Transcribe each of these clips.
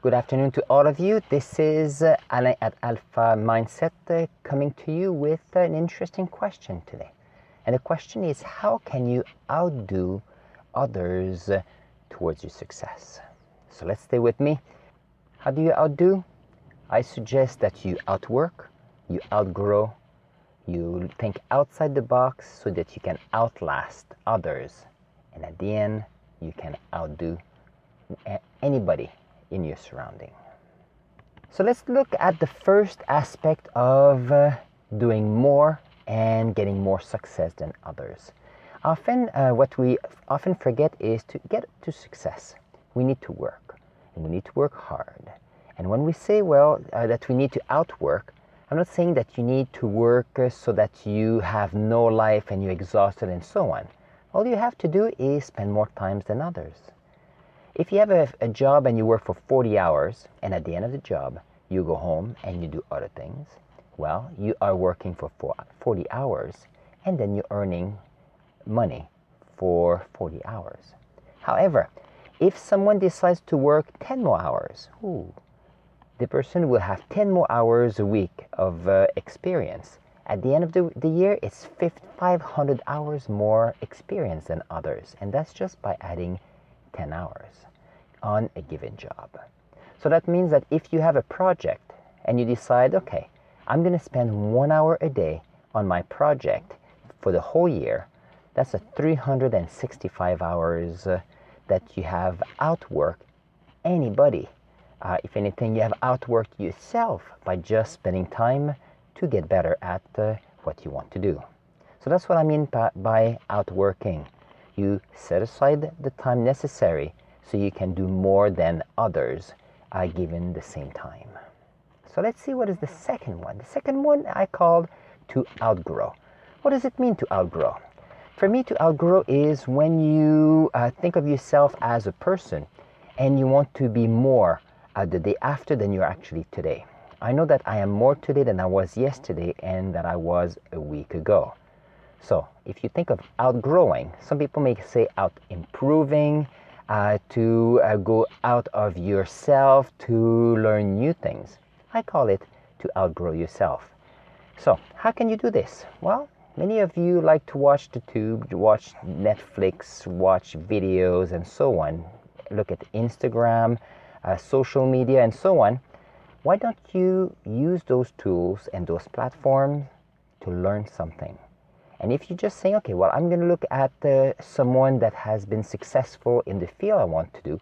Good afternoon to all of you. This is Alain at Alpha Mindset coming to you with an interesting question today. And the question is, how can you outdo others towards your success? So let's stay with me. How do you outdo? I suggest that you outwork, you outgrow, you think outside the box so that you can outlast others. And at the end, you can outdo anybody in your surrounding. So let's look at the first aspect of doing more and getting more success than others. Often, what we often forget is to get to success. We need to work, and we need to work hard. And when we say, that we need to outwork, I'm not saying that you need to work so that you have no life and you're exhausted and so on. All you have to do is spend more time than others. If you have a job and you work for 40 hours, and at the end of the job, you go home and you do other things, well, you are working for 40 hours, and then you're earning money for 40 hours. However, if someone decides to work 10 more hours, the person will have 10 more hours a week of experience. At the end of the year, it's 500 hours more experience than others, and that's just by adding 10 hours on a given job. So that means that if you have a project and you decide, okay, I'm going to spend 1 hour a day on my project for the whole year, that's a 365 hours that you have outworked anybody. If anything, you have outworked yourself by just spending time to get better at what you want to do. So that's what I mean by outworking. You set aside the time necessary so you can do more than others given the same time. So let's see what is the second one. The second one I called to outgrow. What does it mean to outgrow? For me, to outgrow is when you think of yourself as a person and you want to be more the day after than you're actually today. I know that I am more today than I was yesterday and that I was a week ago. So if you think of outgrowing, some people may say out improving, to go out of yourself to learn new things. I call it to outgrow yourself. So how can you do this? Well, many of you like to watch the tube, watch Netflix, watch videos and so on, look at Instagram, social media and so on. Why don't you use those tools and those platforms to learn something? And if you just say, okay, well, I'm going to look at someone that has been successful in the field I want to do.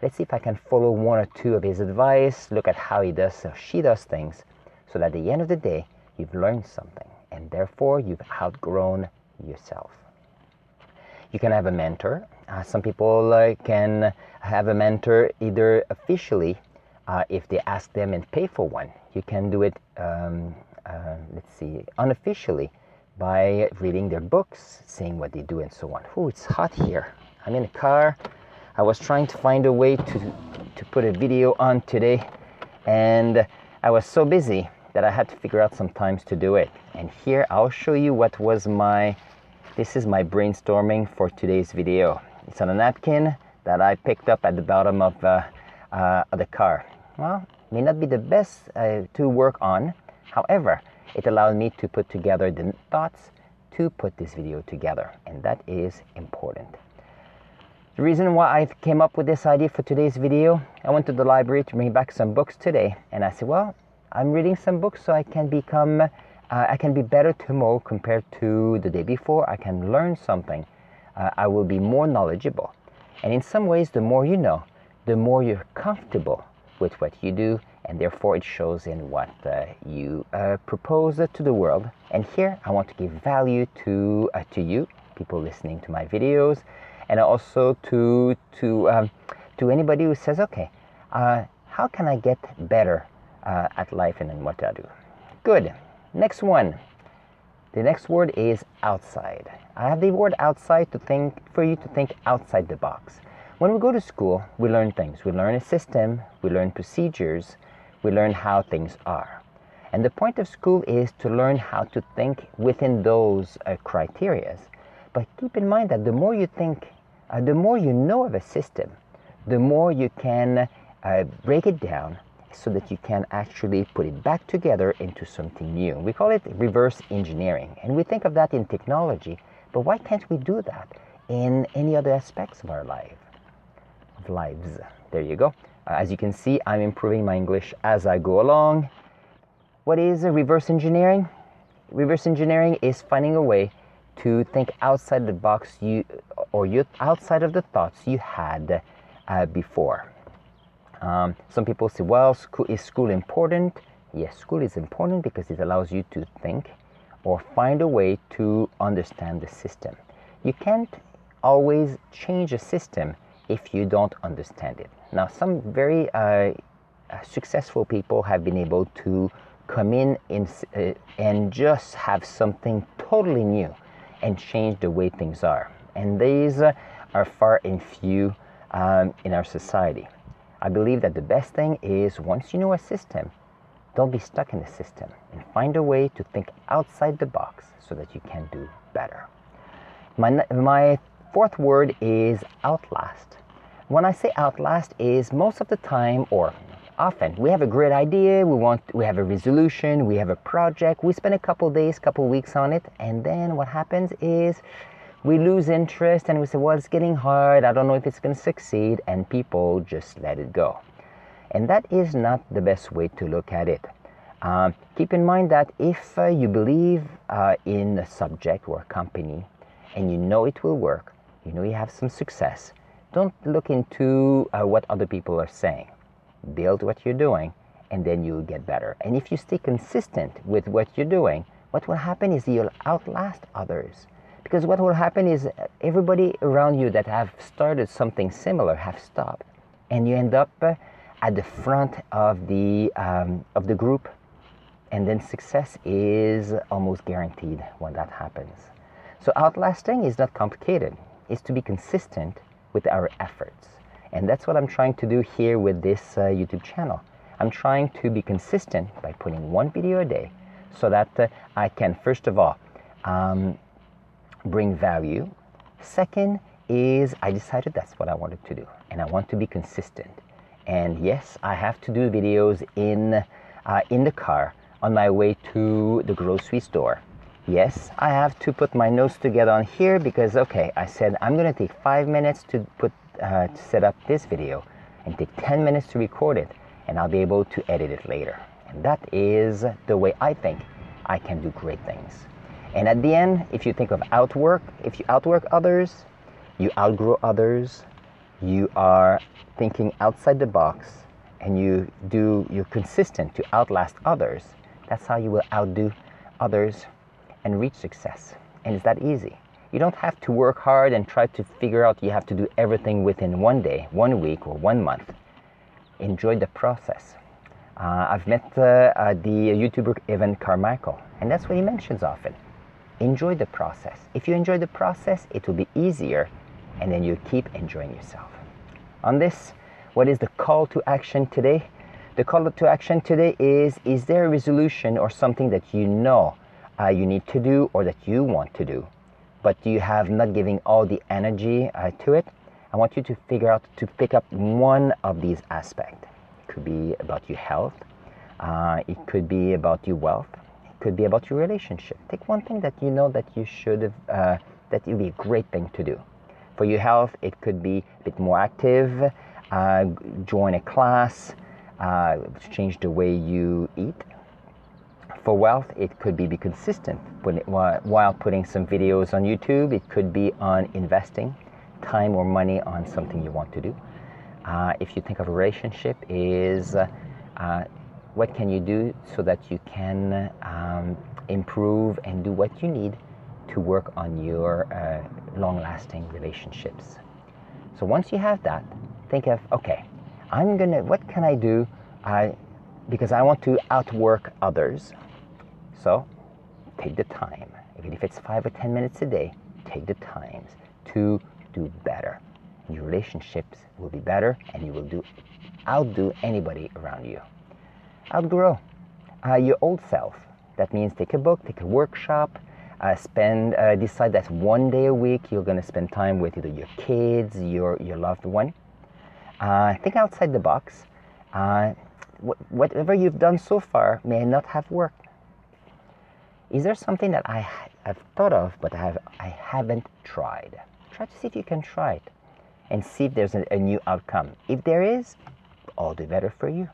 Let's see if I can follow one or two of his advice, look at how he does or she does things, so that at the end of the day, you've learned something, and therefore you've outgrown yourself. You can have a mentor. Some people can have a mentor either officially, if they ask them and pay for one. You can do it, unofficially, by reading their books, seeing what they do and so on. It's hot here. I'm in a car. I was trying to find a way to put a video on today, and I was so busy that I had to figure out some times to do it. And here I'll show you this is my brainstorming for today's video. It's on a napkin that I picked up at the bottom of the car. Well, may not be the best to work on. However, it allowed me to put together the thoughts to put this video together, and that is important. The reason why I came up with this idea for today's video, I went to the library to bring back some books today, and I said, well, I'm reading some books so I can be better tomorrow compared to the day before. I can learn something. I will be more knowledgeable. And in some ways, the more you know, the more you're comfortable with what you do, and therefore it shows in what you propose to the world. And here I want to give value to you, people listening to my videos, and also to anybody who says, okay, how can I get better at life and in what I do? Good. Next one. The next word is outside. I have the word outside for you to think outside the box. When we go to school, we learn things. We learn a system, we learn procedures, we learn how things are. And the point of school is to learn how to think within those criteria. But keep in mind that the more you think, the more you know of a system, the more you can break it down so that you can actually put it back together into something new. We call it reverse engineering, and we think of that in technology, but why can't we do that in any other aspects of our lives? There you go. As you can see, I'm improving my English as I go along. What is reverse engineering? Reverse engineering is finding a way to think outside the box outside of the thoughts you had before. Some people say, well, is school important? Yes, school is important because it allows you to think or find a way to understand the system. You can't always change a system if you don't understand it. Now, some very successful people have been able to come in and just have something totally new and change the way things are. And these are far and few in our society. I believe that the best thing is, once you know a system, don't be stuck in the system and find a way to think outside the box so that you can do better. My fourth word is outlast. When I say outlast, is most of the time, or often, we have a great idea, we have a resolution, we have a project, we spend a couple days, couple weeks on it, and then what happens is we lose interest and we say, well, it's getting hard, I don't know if it's going to succeed, and people just let it go. And that is not the best way to look at it. Keep in mind that if you believe in a subject or a company and you know it will work, you know you have some success, don't look into what other people are saying. Build what you're doing, and then you'll get better. And if you stay consistent with what you're doing, what will happen is you'll outlast others. Because what will happen is everybody around you that have started something similar have stopped, and you end up at the front of the group, and then success is almost guaranteed when that happens. So outlasting is not complicated. It's to be consistent with our efforts. And that's what I'm trying to do here with this YouTube channel. I'm trying to be consistent by putting one video a day so that I can, first of all, bring value. Second is I decided that's what I wanted to do, and I want to be consistent. And yes, I have to do videos in the car on my way to the grocery store. Yes, I have to put my notes together on here because, okay, I said I'm going to take 5 minutes to set up this video and take 10 minutes to record it, and I'll be able to edit it later. And that is the way I think I can do great things. And at the end, if you think of outwork, if you outwork others, you outgrow others, you are thinking outside the box, and you're consistent to outlast others, that's how you will outdo others and reach success. And it's that easy. You don't have to work hard and try to figure out you have to do everything within one day, 1 week, or 1 month. Enjoy the process. I've met the YouTuber Evan Carmichael, and that's what he mentions often. Enjoy the process. If you enjoy the process, it will be easier, and then you keep enjoying yourself. On this, what is the call to action today? The call to action today is there a resolution or something that you know you need to do or that you want to do, but you have not giving all the energy to it? I want you to figure out to pick up one of these aspects. It could be about your health. It could be about your wealth. It could be about your relationship. Take one thing that you know that you should have, that it would be a great thing to do. For your health, it could be a bit more active, join a class, change the way you eat. For wealth, it could be consistent while putting some videos on YouTube. It could be on investing time or money on something you want to do. If you think of a relationship, is what can you do so that you can improve and do what you need to work on your long-lasting relationships. So once you have that, think of, okay, what can I do because I want to outwork others. So take the time, even if it's 5 or 10 minutes a day, take the time to do better. Your relationships will be better, and you will outdo anybody around you. Outgrow your old self. That means take a book, take a workshop, decide that 1 day a week you're going to spend time with either your kids, your loved one. Think outside the box. Whatever you've done so far may not have worked. Is there something that I've thought of but I haven't tried? Try to see if you can try it and see if there's a new outcome. If there is, all the better for you.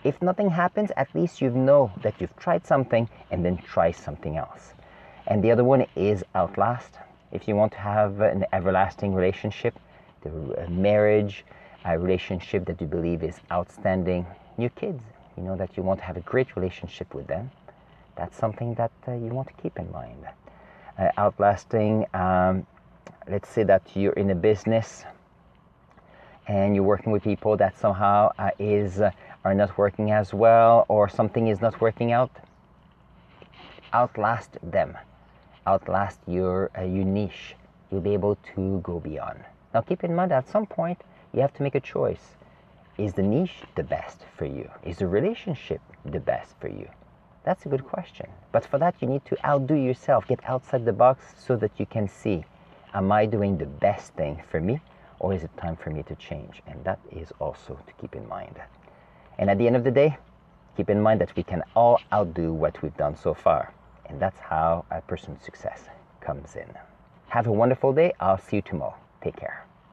If nothing happens, at least you know that you've tried something and then try something else. And the other one is Outlast. If you want to have an everlasting relationship, the marriage, a relationship that you believe is outstanding, your kids, you know that you want to have a great relationship with them, that's something that you want to keep in mind. Outlasting, let's say that you're in a business and you're working with people that somehow are not working as well, or something is not working out. Outlast them. Outlast your niche. You'll be able to go beyond. Now keep in mind that at some point you have to make a choice. Is the niche the best for you? Is the relationship the best for you? That's a good question. But for that you need to outdo yourself, get outside the box so that you can see, am I doing the best thing for me, or is it time for me to change? And that is also to keep in mind. And at the end of the day, keep in mind that we can all outdo what we've done so far. And that's how a person's success comes in. Have a wonderful day. I'll see you tomorrow. Take care.